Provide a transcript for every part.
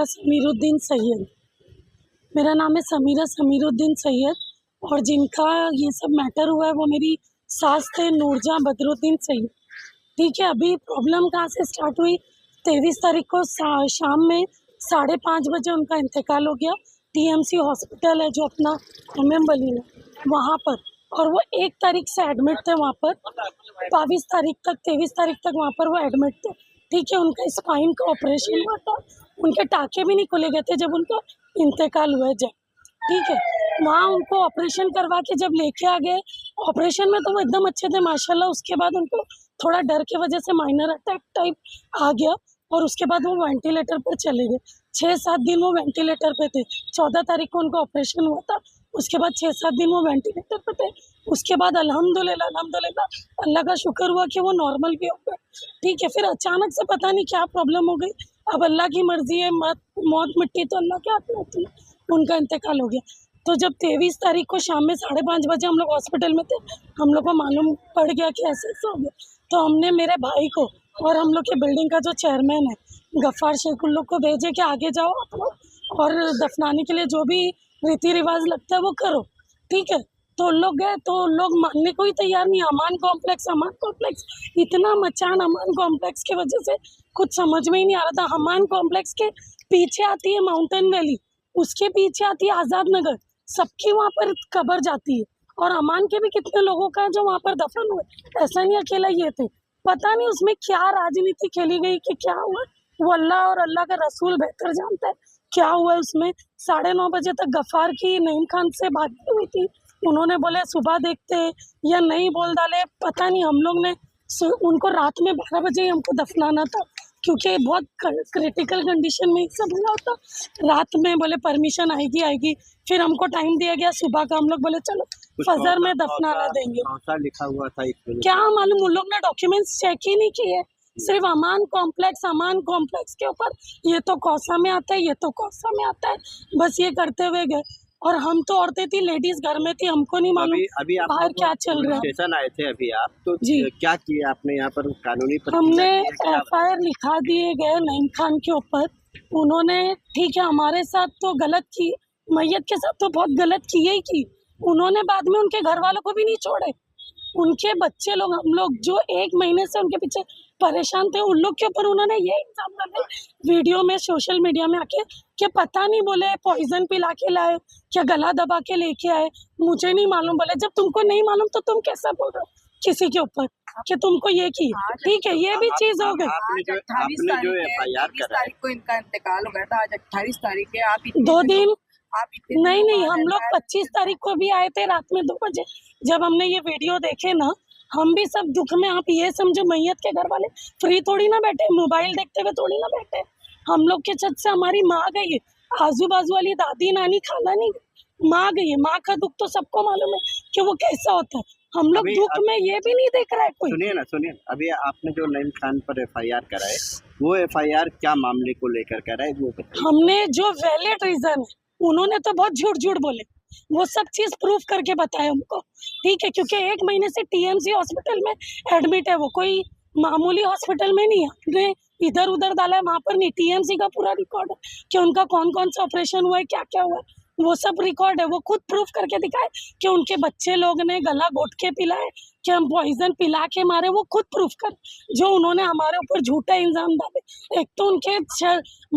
समीरा समीरुद्दीन सैयद। मेरा नाम है समीरा समीरुद्दीन सैयद और जिनका ये सब मैटर हुआ है वो मेरी सास थे नूरजहाँ बदरुद्दीन सैयद। ठीक है, अभी प्रॉब्लम कहाँ से स्टार्ट हुई, 23 तारीख को शाम में 5:30 बजे उनका इंतकाल हो गया। टीएमसी हॉस्पिटल है जो अपना MM बली है वहाँ पर, और वो 1 तारीख से एडमिट थे वहाँ पर, 23 तारीख तक वहाँ पर वो एडमिट थे। ठीक है, उनका स्पाइन का ऑपरेशन हुआ था, उनके टाँके भी नहीं खोले गए थे जब उनका इंतकाल हुआ जब। ठीक है, वहाँ उनको ऑपरेशन करवा के जब लेके आ गए, ऑपरेशन में तो वो एकदम अच्छे थे माशाल्लाह। उसके बाद उनको थोड़ा डर की वजह से माइनर अटैक टाइप आ गया और उसके बाद वो वेंटिलेटर पर चले गए। 6-7 दिन वो वेंटिलेटर पे थे। 14 तारीख को उनका ऑपरेशन हुआ था, उसके बाद 6-7 दिन वो वेंटिलेटर पे थे। उसके बाद अल्हम्दुलिल्लाह अल्लाह का शुक्र हुआ कि वो नॉर्मल भी हो गए। ठीक है, फिर अचानक से पता नहीं क्या प्रॉब्लम हो गई। अब अल्लाह की मर्जी है, मौत मिट्टी तो अल्लाह के हाथ में होती है। उनका इंतकाल हो गया। तो जब 23 तारीख को शाम में 5:30 बजे हम लोग हॉस्पिटल में थे, हम लोग को मालूम पड़ गया कि ऐसे हो गया। तो हमने मेरे भाई को और हम लोग के बिल्डिंग का जो चेयरमैन है गफ्फार शेख, उन लोग को भेजे कि आगे जाओ आप लोग और दफनाने के लिए जो भी रीति रिवाज लगता है वो करो। ठीक है, तो लोग गए तो लोग मानने को ही तैयार नहीं। अमान कॉम्प्लेक्स इतना मचान अमान कॉम्प्लेक्स की वजह से कुछ समझ में ही नहीं आ रहा था। अमान कॉम्प्लेक्स के पीछे आती है माउंटेन वैली, उसके पीछे आती है आज़ाद नगर, सबकी वहाँ पर कब्र जाती है। और अमान के भी कितने लोगों का है जो वहाँ पर दफन हुए, ऐसा नहीं अकेला ये थे। पता नहीं उसमें क्या राजनीति खेली गई कि क्या हुआ, वो अल्लाह और अल्लाह का रसूल बेहतर जानता है क्या हुआ उसमें। 9:30 बजे तक गफ्फार की नईम खान से बात हुई थी, उन्होंने बोले सुबह देखते या नहीं बोल डाले, पता नहीं। हम लोग ने उनको रात में 12 बजे ही हमको दफनाना था क्योंकि बहुत क्रिटिकल कंडीशन में ही सब हुआ होता। रात में बोले परमिशन आएगी, फिर हमको टाइम दिया गया सुबह का, हम लोग बोले चलो फजर में दफनाना देंगे। लिखा हुआ था क्या मालूम, उन लोग ने डॉक्यूमेंट्स चेक ही नहीं किए, सिर्फ अमान कॉम्प्लेक्स के ऊपर ये तो कौसा में आता है, ये तो कौसा में आता है, बस ये करते हुए गए। और हम तो औरतें थी, लेडीज घर में थी, हमको नहीं मालूम अभी आप बाहर क्या चल रहा है। स्टेशन आए थे अभी आप, तो जी क्या किया आपने यहाँ पर कानूनी हमने FIR लिखा दिए गए नईम खान के ऊपर। उन्होंने ठीक है हमारे साथ तो गलत की, मैयत के साथ तो बहुत गलत किए ही की। उन्होंने बाद में उनके घर वालों को भी नहीं छोड़े, उनके बच्चे लोग, हम लोग जो 1 महीने से उनके पीछे परेशान थे, उन लोग के ऊपर उन्होंने ये इल्जाम लगाया वीडियो में सोशल मीडिया में आके कि पता नहीं बोले पॉइजन पिला के लाए, क्या गला दबा के लेके आए, मुझे नहीं मालूम। बोले जब तुमको नहीं मालूम तो तुम कैसा बोल रहे हो किसी के ऊपर कि तुमको ये की। ठीक है, ये भी चीज हो गई। 28 तारीख को इनका इंतकाल हो गया था, आज 28 तारीख है। आप 2 दिन आप नहीं, हम लोग 25 तारीख को भी आए थे रात में 2 बजे। जब हमने ये वीडियो देखे ना, हम भी सब दुख में। आप ये समझो मैयत के घर वाले फ्री थोड़ी ना बैठे, मोबाइल देखते हुए थोड़ी ना बैठे। हम लोग के छत से हमारी माँ गई है, आजू बाजू वाली दादी नानी खाला नहीं, माँ गई है। माँ का दुख तो सबको मालूम है कि वो कैसा होता है। हम लोग दुख में ये भी नहीं देख रहा है कोई। सुनिए अभी आपने जो नईम खान पर FIR कराए, वो FIR क्या मामले को लेकर कराए वो बताइए। हमने जो वैलिड रीजन है, उन्होंने तो बहुत झूठ बोले, वो सब चीज प्रूफ करके बताया हमको। ठीक है, क्योंकि 1 महीने से TMC हॉस्पिटल में एडमिट है, वो कोई मामूली हॉस्पिटल में नहीं है। हमने इधर उधर डाला है, वहाँ पर नहीं, TMC का पूरा रिकॉर्ड है कि उनका कौन कौन सा ऑपरेशन हुआ है, क्या क्या हुआ है, वो सब रिकॉर्ड है। वो खुद प्रूफ करके दिखाए कि उनके बच्चे लोग ने गला घोट के पिलाए, कि हम पॉइजन पिला के मारे, वो खुद प्रूफ कर। जो उन्होंने हमारे ऊपर झूठा इल्जाम डाले, एक तो उनके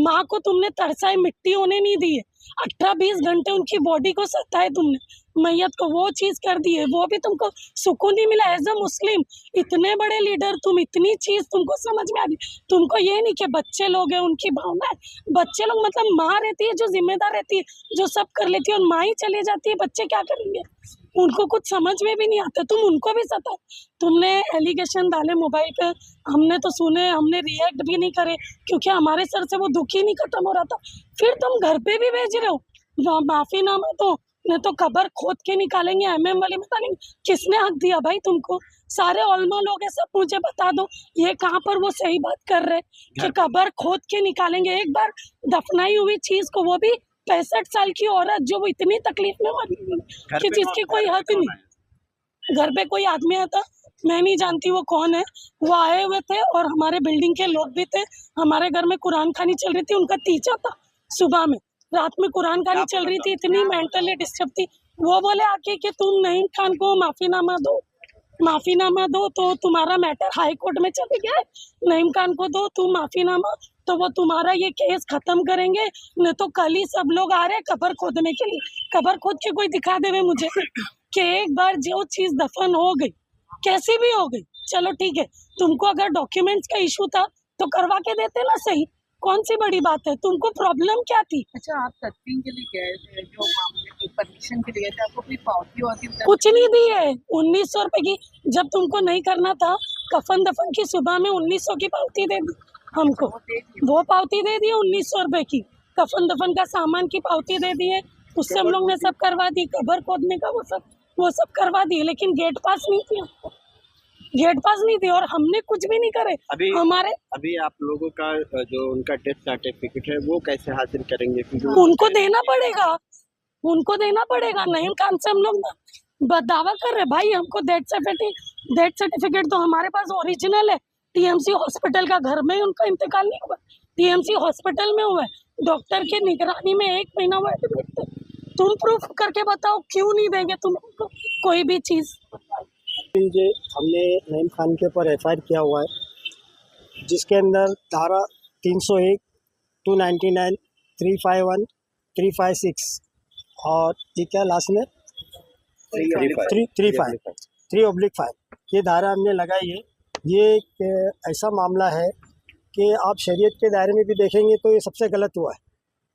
माँ को तुमने तरसाए, मिट्टी होने नहीं दी है, 18-20 घंटे उनकी बॉडी को सताए तुमने, मैयत को वो चीज कर दी है, वो भी तुमको सुकून नहीं मिला। एज अ मुस्लिम इतने बड़े लीडर, तुम इतनी चीज तुमको समझ में आ रही, तुमको ये नहीं कि बच्चे लोग हैं, उनकी भावना है, बच्चे लोग मतलब माँ रहती है जो जिम्मेदार रहती है, जो सब कर लेती है, और माँ ही चली जाती है, बच्चे क्या करेंगे, उनको कुछ समझ में भी नहीं आता। तुम उनको भी सताओ, तुमने एलिगेशन डाले मोबाइल पे, हमने तो सुने, हमने रिएक्ट भी नहीं करे क्योंकि हमारे सर से वो दुख ही नहीं खत्म हो रहा था। फिर तुम घर पे भी भेज रहे हो, माफीनामा तो नहीं तो कब्र खोद के निकालेंगे, MM वाली में डालेंगे। किसने हक दिया भाई तुमको? सारे ओलमा लोग हैं, सब मुझे बता दो ये कहाँ पर वो सही बात कर रहे कि कब्र खोद के निकालेंगे। एक बार दफनाई हुई चीज को, वो भी 65 साल की औरत जो वो इतनी तकलीफ में मरी कि जिसकी कोई हक नहीं। घर पे कोई आदमी आता, मैं नहीं जानती वो कौन है, वो आए हुए थे और हमारे बिल्डिंग के लोग भी थे। हमारे घर में कुरान खानी चल रही थी, उनका तीजा था, सुबह में, रात में कुरान खानी क्या चल रही थी, बोला? इतनी मेंटली डिस्टर्ब थी। वो बोले आके कि तुम नईम खान को माफीनामा दो तो तुम्हारा मैटर हाई कोर्ट में चले गया है, नईम खान को दो तुम माफीनामा तो वो तुम्हारा ये केस खत्म करेंगे, नहीं तो कल ही सब लोग आ रहे हैं कब्र खोदने के लिए। कब्र खोद के कोई दिखा देवे मुझे कि एक बार जो चीज दफन हो गई, कैसी भी हो गई, चलो ठीक है, तुमको अगर डॉक्यूमेंट्स का इशू था तो करवा के देते ना, सही, कौन सी बड़ी बात है, तुमको प्रॉब्लम क्या थी? अच्छा, आप तदफीन के लिए गए थे, जो मामले की परमिशन के लिए गए थे, आपको कोई पावती होती कुछ नहीं दी है, 1900 रुपए की, जब तुमको नहीं करना था कफन दफन की, सुबह में 1900 की पावती दे दी हमको, वो पावती दे दी 1900 रुपए की, कफन दफन का सामान की पावती दे दी है, उससे हम लोग ने सब करवा दी, कब्र खोदने का वो सब करवा दिए, लेकिन गेट पास नहीं थी हमको, गेट पास नहीं थी, और हमने कुछ भी नहीं करे। हमारे अभी आप लोगों का जो उनका डेथ सर्टिफिकेट है वो कैसे हासिल करेंगे? उनको देना पड़ेगा, नईम खान से हम लोग दावा कर रहे भाई, हमको डेथ सर्टिफिकेट तो हमारे पास ओरिजिनल है, टीएमसी हॉस्पिटल का, घर में उनका इंतकाल नहीं हुआ, टीएमसी हॉस्पिटल में हुआ है, डॉक्टर की निगरानी में 1 महीना हुआ एडमिट थे। तुम प्रूफ करके बताओ क्यों नहीं देंगे तुम कोई भी चीज? हमने नईम खान के ऊपर एफआईआर किया हुआ है, जिसके अंदर धारा 301, 299, 351, 356 और ये क्या लास्ट में 3/5 ये धारा हमने लगाई है। ये एक ऐसा मामला है कि आप शरीयत के दायरे में भी देखेंगे तो ये सबसे गलत हुआ है,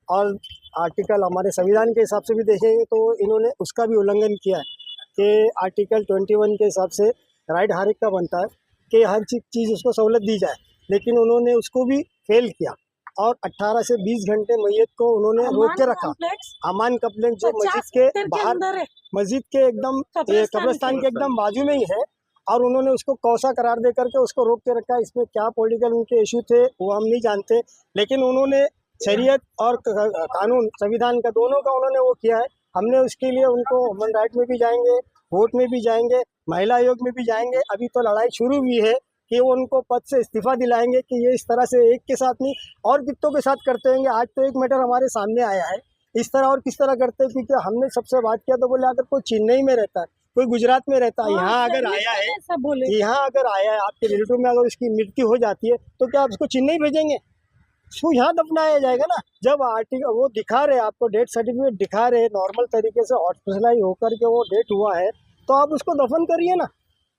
और आर्टिकल हमारे संविधान के हिसाब से भी देखेंगे तो इन्होंने उसका भी उल्लंघन किया है कि आर्टिकल 21 के हिसाब से राइट हर एक का बनता है कि हर चीज़ उसको सहूलत दी जाए, लेकिन उन्होंने उसको भी फेल किया और 18 से 20 घंटे मैयत को उन्होंने रोक के रखा। अमान कम्प्लेक्स जो मस्जिद के बाहर, मस्जिद के एकदम कब्रिस्तान के एकदम बाजू में ही है, और उन्होंने उसको कौसा करार दे करके उसको रोक के रखा। इसमें क्या पॉलिटिकल उनके इशू थे वो हम नहीं जानते, लेकिन उन्होंने शरीयत और कानून संविधान का दोनों का उन्होंने वो किया है। हमने उसके लिए उनको ह्यूमन राइट में भी जाएंगे, कोर्ट में भी जाएंगे, महिला आयोग में भी जाएंगे। अभी तो लड़ाई शुरू हुई है कि वो उनको पद से इस्तीफा दिलाएंगे कि ये इस तरह से एक के साथ नहीं और कितों के साथ करते होंगे। आज तो एक मैटर हमारे सामने आया है, इस तरह और किस तरह करते हैं, क्योंकि हमने सबसे बात किया तो बोले अगर कोई चेन्नई में रहता है, कोई गुजरात में रहता है, यहाँ अगर आया है, आपके रिलेटिव में अगर उसकी मृत्यु हो जाती है तो क्या आप उसको चेन्नई भेजेंगे? उसको यहाँ दफनाया जाएगा ना। जब आर्टिकल वो दिखा रहे, आपको डेथ सर्टिफिकेट दिखा रहे, नॉर्मल तरीके से हॉस्पिटलाइज होकर के वो डेथ हुआ है, तो आप उसको दफन करिए ना।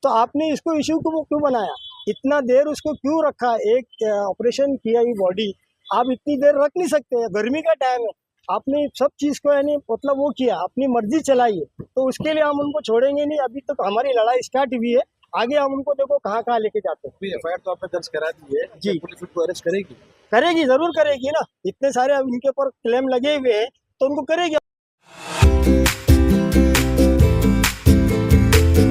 तो आपने इसको इशू को क्यों बनाया, इतना देर उसको क्यों रखा? एक ऑपरेशन किया ही बॉडी आप इतनी देर रख नहीं सकते, गर्मी का टाइम है, आपने सब चीज़ को यानी मतलब वो किया, अपनी मर्जी चलाई है, तो उसके लिए हम उनको छोड़ेंगे नहीं। अभी तक हमारी लड़ाई स्टार्ट हुई है, आगे हम उनको देखो कहाँ कहाँ लेके जाते हैं। एफआईआर तो आपने दर्ज करा दी है जी, पुलिस उनको अरेस्ट करेगी? करेगी, ज़रूर करेगी ना। इतने सारे इनके ऊपर क्लेम लगे हुए हैं तो उनको करेगी।